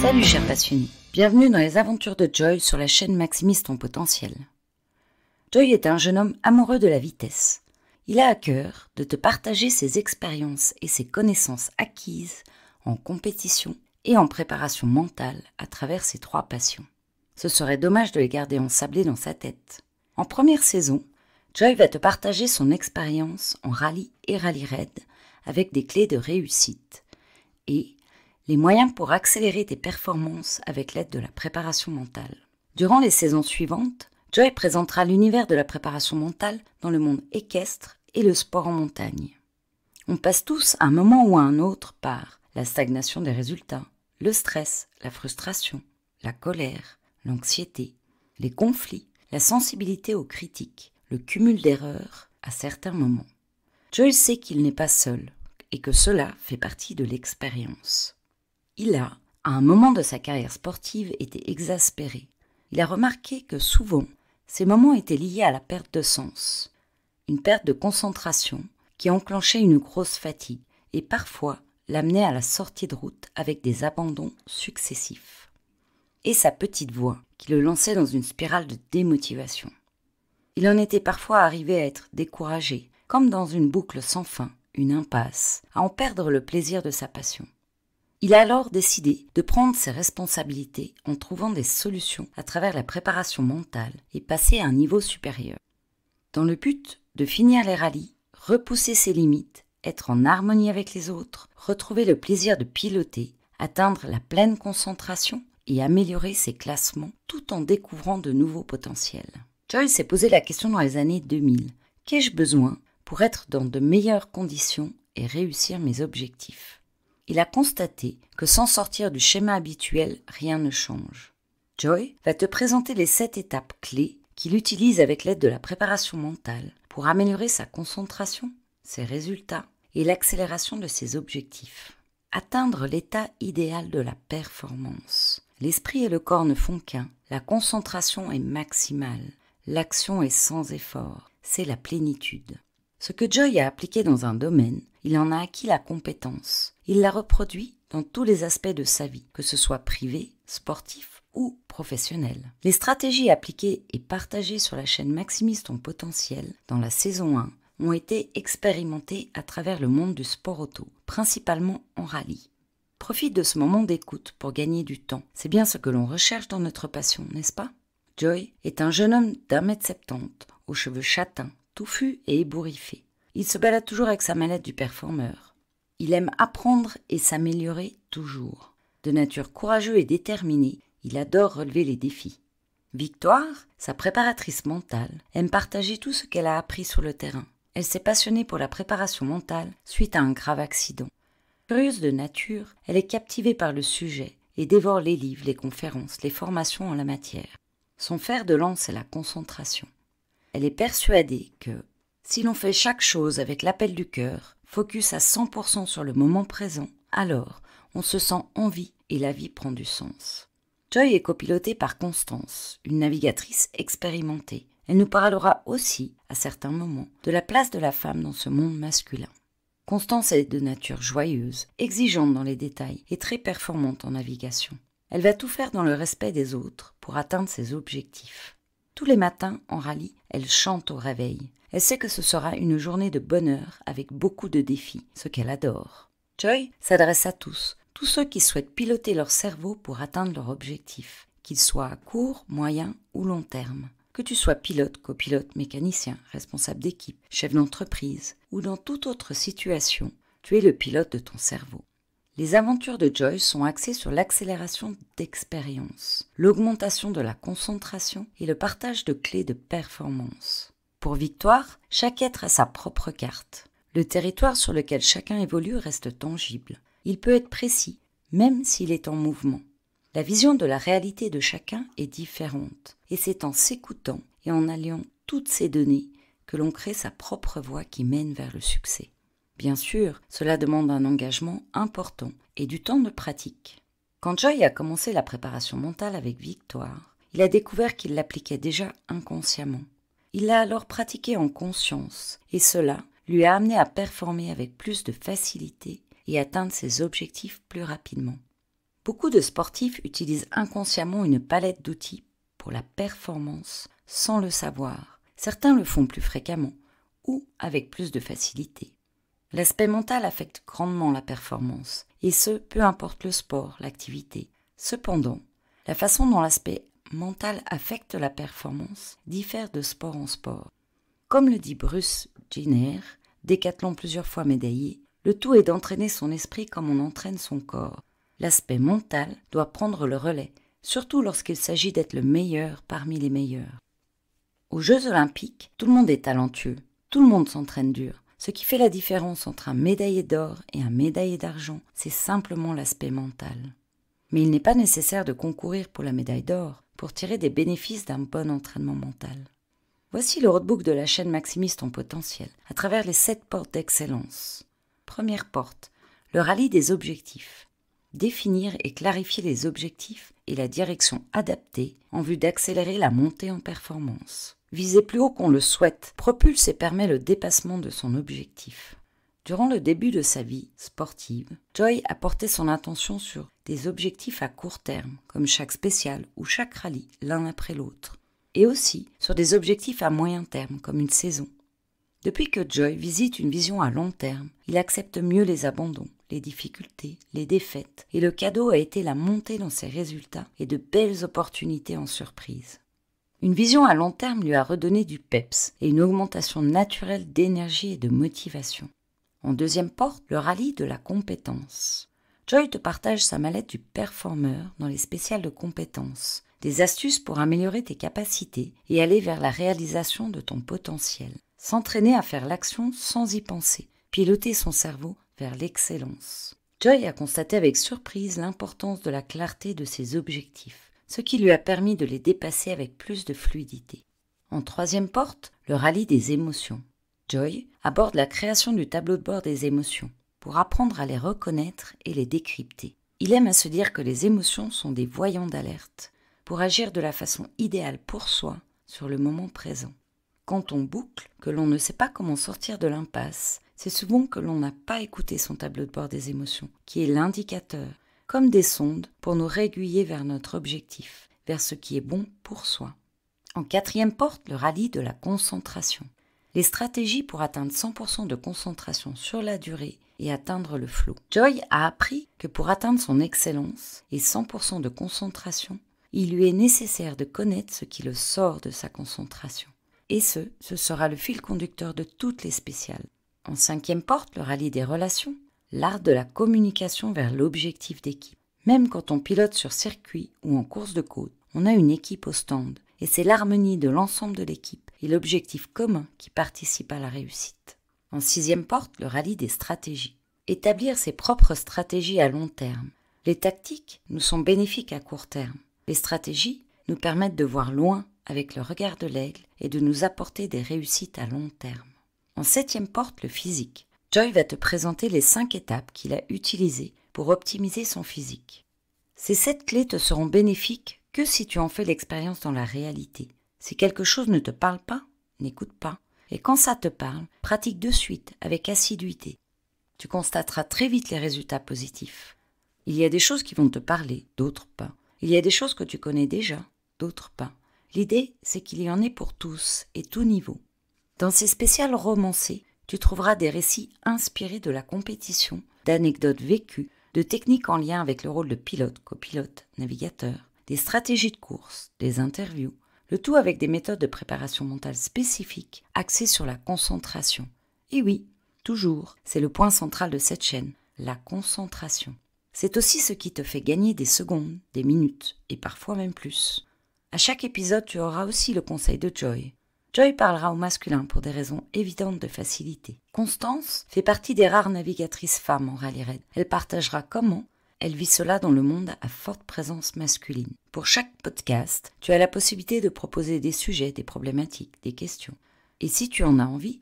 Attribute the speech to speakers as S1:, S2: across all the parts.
S1: Salut chers passionnés, bienvenue dans les aventures de Joy sur la chaîne Maximise ton potentiel. Joy est un jeune homme amoureux de la vitesse. Il a à cœur de te partager ses expériences et ses connaissances acquises en compétition et en préparation mentale à travers ses 3 passions. Ce serait dommage de les garder ensablés dans sa tête. En première saison, Joy va te partager son expérience en rallye et rallye raid avec des clés de réussite et les moyens pour accélérer tes performances avec l'aide de la préparation mentale. Durant les saisons suivantes, Joy présentera l'univers de la préparation mentale dans le monde équestre et le sport en montagne. On passe tous à un moment ou à un autre par la stagnation des résultats, le stress, la frustration, la colère, l'anxiété, les conflits, la sensibilité aux critiques, le cumul d'erreurs à certains moments. Joy sait qu'il n'est pas seul et que cela fait partie de l'expérience. Il a, à un moment de sa carrière sportive, été exaspéré. Il a remarqué que souvent, ces moments étaient liés à la perte de sens, une perte de concentration qui enclenchait une grosse fatigue et parfois l'amenait à la sortie de route avec des abandons successifs. Et sa petite voix qui le lançait dans une spirale de démotivation. Il en était parfois arrivé à être découragé, comme dans une boucle sans fin, une impasse, à en perdre le plaisir de sa passion. Il a alors décidé de prendre ses responsabilités en trouvant des solutions à travers la préparation mentale et passer à un niveau supérieur. Dans le but de finir les rallyes, repousser ses limites, être en harmonie avec les autres, retrouver le plaisir de piloter, atteindre la pleine concentration et améliorer ses classements tout en découvrant de nouveaux potentiels. Joy s'est posé la question dans les années 2000. Qu'ai-je besoin pour être dans de meilleures conditions et réussir mes objectifs ? Il a constaté que sans sortir du schéma habituel, rien ne change. Joy va te présenter les 7 étapes clés qu'il utilise avec l'aide de la préparation mentale pour améliorer sa concentration, ses résultats et l'accélération de ses objectifs. Atteindre l'état idéal de la performance. L'esprit et le corps ne font qu'un, la concentration est maximale, l'action est sans effort, c'est la plénitude. Ce que Joy a appliqué dans un domaine, il en a acquis la compétence. Il l'a reproduit dans tous les aspects de sa vie, que ce soit privé, sportif ou professionnel. Les stratégies appliquées et partagées sur la chaîne Maximise ton potentiel dans la saison 1 ont été expérimentées à travers le monde du sport auto, principalement en rallye. Profite de ce moment d'écoute pour gagner du temps. C'est bien ce que l'on recherche dans notre passion, n'est-ce pas? Joy est un jeune homme d'1m70, aux cheveux châtains, touffu et ébouriffé. Il se balade toujours avec sa mallette du performeur. Il aime apprendre et s'améliorer toujours. De nature courageux et déterminé, il adore relever les défis. Victoire, sa préparatrice mentale, aime partager tout ce qu'elle a appris sur le terrain. Elle s'est passionnée pour la préparation mentale suite à un grave accident. Curieuse de nature, elle est captivée par le sujet et dévore les livres, les conférences, les formations en la matière. Son fer de lance est la concentration. Elle est persuadée que, si l'on fait chaque chose avec l'appel du cœur, focus à 100% sur le moment présent, alors on se sent en vie et la vie prend du sens. Joy est copilotée par Constance, une navigatrice expérimentée. Elle nous parlera aussi, à certains moments, de la place de la femme dans ce monde masculin. Constance est de nature joyeuse, exigeante dans les détails et très performante en navigation. Elle va tout faire dans le respect des autres pour atteindre ses objectifs. Tous les matins, en rallye, elle chante au réveil. Elle sait que ce sera une journée de bonheur avec beaucoup de défis, ce qu'elle adore. Joy s'adresse à tous ceux qui souhaitent piloter leur cerveau pour atteindre leur objectif, qu'ils soient à court, moyen ou long terme. Que tu sois pilote, copilote, mécanicien, responsable d'équipe, chef d'entreprise ou dans toute autre situation, tu es le pilote de ton cerveau. Les aventures de Joy sont axées sur l'accélération d'expérience, l'augmentation de la concentration et le partage de clés de performance. Pour Victoire, chaque être a sa propre carte. Le territoire sur lequel chacun évolue reste tangible. Il peut être précis, même s'il est en mouvement. La vision de la réalité de chacun est différente, et c'est en s'écoutant et en alliant toutes ces données que l'on crée sa propre voie qui mène vers le succès. Bien sûr, cela demande un engagement important et du temps de pratique. Quand Joy a commencé la préparation mentale avec Victoire, il a découvert qu'il l'appliquait déjà inconsciemment. Il l'a alors pratiqué en conscience et cela lui a amené à performer avec plus de facilité et atteindre ses objectifs plus rapidement. Beaucoup de sportifs utilisent inconsciemment une palette d'outils pour la performance sans le savoir. Certains le font plus fréquemment ou avec plus de facilité. L'aspect mental affecte grandement la performance, et ce, peu importe le sport, l'activité. Cependant, la façon dont l'aspect mental affecte la performance diffère de sport en sport. Comme le dit Bruce Jenner, décathlon plusieurs fois médaillé, le tout est d'entraîner son esprit comme on entraîne son corps. L'aspect mental doit prendre le relais, surtout lorsqu'il s'agit d'être le meilleur parmi les meilleurs. Aux Jeux Olympiques, tout le monde est talentueux, tout le monde s'entraîne dur. Ce qui fait la différence entre un médaillé d'or et un médaillé d'argent, c'est simplement l'aspect mental. Mais il n'est pas nécessaire de concourir pour la médaille d'or pour tirer des bénéfices d'un bon entraînement mental. Voici le roadbook de la chaîne Maximise ton potentiel, à travers les 7 portes d'excellence. Première porte, le rallye des objectifs. Définir et clarifier les objectifs et la direction adaptée en vue d'accélérer la montée en performance. Viser plus haut qu'on le souhaite propulse et permet le dépassement de son objectif. Durant le début de sa vie sportive, Joy a porté son attention sur des objectifs à court terme, comme chaque spécial ou chaque rallye, l'un après l'autre, et aussi sur des objectifs à moyen terme, comme une saison. Depuis que Joy visite une vision à long terme, il accepte mieux les abandons, les difficultés, les défaites, et le cadeau a été la montée dans ses résultats et de belles opportunités en surprise. Une vision à long terme lui a redonné du peps et une augmentation naturelle d'énergie et de motivation. En deuxième porte, le rallye de la compétence. Joy te partage sa mallette du performeur dans les spéciales de compétences, des astuces pour améliorer tes capacités et aller vers la réalisation de ton potentiel. S'entraîner à faire l'action sans y penser, piloter son cerveau vers l'excellence. Joy a constaté avec surprise l'importance de la clarté de ses objectifs, ce qui lui a permis de les dépasser avec plus de fluidité. En troisième porte, le rallye des émotions. Joy aborde la création du tableau de bord des émotions, pour apprendre à les reconnaître et les décrypter. Il aime à se dire que les émotions sont des voyants d'alerte, pour agir de la façon idéale pour soi sur le moment présent. Quand on boucle, que l'on ne sait pas comment sortir de l'impasse, c'est souvent que l'on n'a pas écouté son tableau de bord des émotions, qui est l'indicateur, comme des sondes pour nous réaiguiller vers notre objectif, vers ce qui est bon pour soi. En quatrième porte, le rallye de la concentration. Les stratégies pour atteindre 100% de concentration sur la durée et atteindre le flow. Joy a appris que pour atteindre son excellence et 100% de concentration, il lui est nécessaire de connaître ce qui le sort de sa concentration. Et ce sera le fil conducteur de toutes les spéciales. En cinquième porte, le rallye des relations, l'art de la communication vers l'objectif d'équipe. Même quand on pilote sur circuit ou en course de côte, on a une équipe au stand, et c'est l'harmonie de l'ensemble de l'équipe et l'objectif commun qui participe à la réussite. En sixième porte, le rallye des stratégies. Établir ses propres stratégies à long terme. Les tactiques nous sont bénéfiques à court terme. Les stratégies nous permettent de voir loin avec le regard de l'aigle et de nous apporter des réussites à long terme. En septième porte, le physique. Joy va te présenter les 5 étapes qu'il a utilisées pour optimiser son physique. Ces 7 clés te seront bénéfiques que si tu en fais l'expérience dans la réalité. Si quelque chose ne te parle pas, n'écoute pas. Et quand ça te parle, pratique de suite, avec assiduité. Tu constateras très vite les résultats positifs. Il y a des choses qui vont te parler, d'autres pas. Il y a des choses que tu connais déjà, d'autres pas. L'idée, c'est qu'il y en ait pour tous et tout niveau. Dans ces spéciales romancées, tu trouveras des récits inspirés de la compétition, d'anecdotes vécues, de techniques en lien avec le rôle de pilote, copilote, navigateur, des stratégies de course, des interviews, le tout avec des méthodes de préparation mentale spécifiques axées sur la concentration. Et oui, toujours, c'est le point central de cette chaîne, la concentration. C'est aussi ce qui te fait gagner des secondes, des minutes, et parfois même plus. À chaque épisode, tu auras aussi le conseil de Joy. Joy parlera au masculin pour des raisons évidentes de facilité. Constance fait partie des rares navigatrices femmes en rallye raid. Elle partagera comment elle vit cela dans le monde à forte présence masculine. Pour chaque podcast, tu as la possibilité de proposer des sujets, des problématiques, des questions. Et si tu en as envie,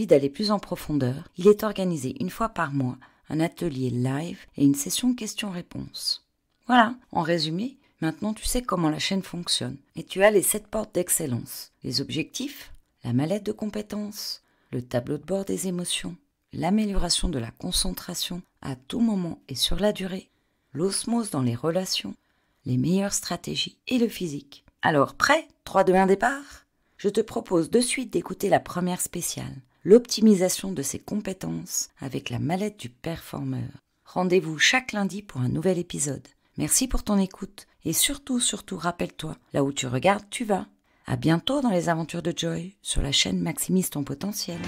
S1: d'aller plus en profondeur, il est organisé une fois par mois un atelier live et une session questions-réponses. Voilà, en résumé, maintenant tu sais comment la chaîne fonctionne. Et tu as les 7 portes d'excellence. Les objectifs, la mallette de compétences, le tableau de bord des émotions, l'amélioration de la concentration à tout moment et sur la durée, l'osmose dans les relations, les meilleures stratégies et le physique. Alors, prêt? 3, 2, 1, départ? Je te propose de suite d'écouter la première spéciale, l'optimisation de ses compétences avec la mallette du performeur. Rendez-vous chaque lundi pour un nouvel épisode. Merci pour ton écoute et surtout, rappelle-toi, là où tu regardes, tu vas. À bientôt dans les aventures de Joy sur la chaîne Maximise ton potentiel.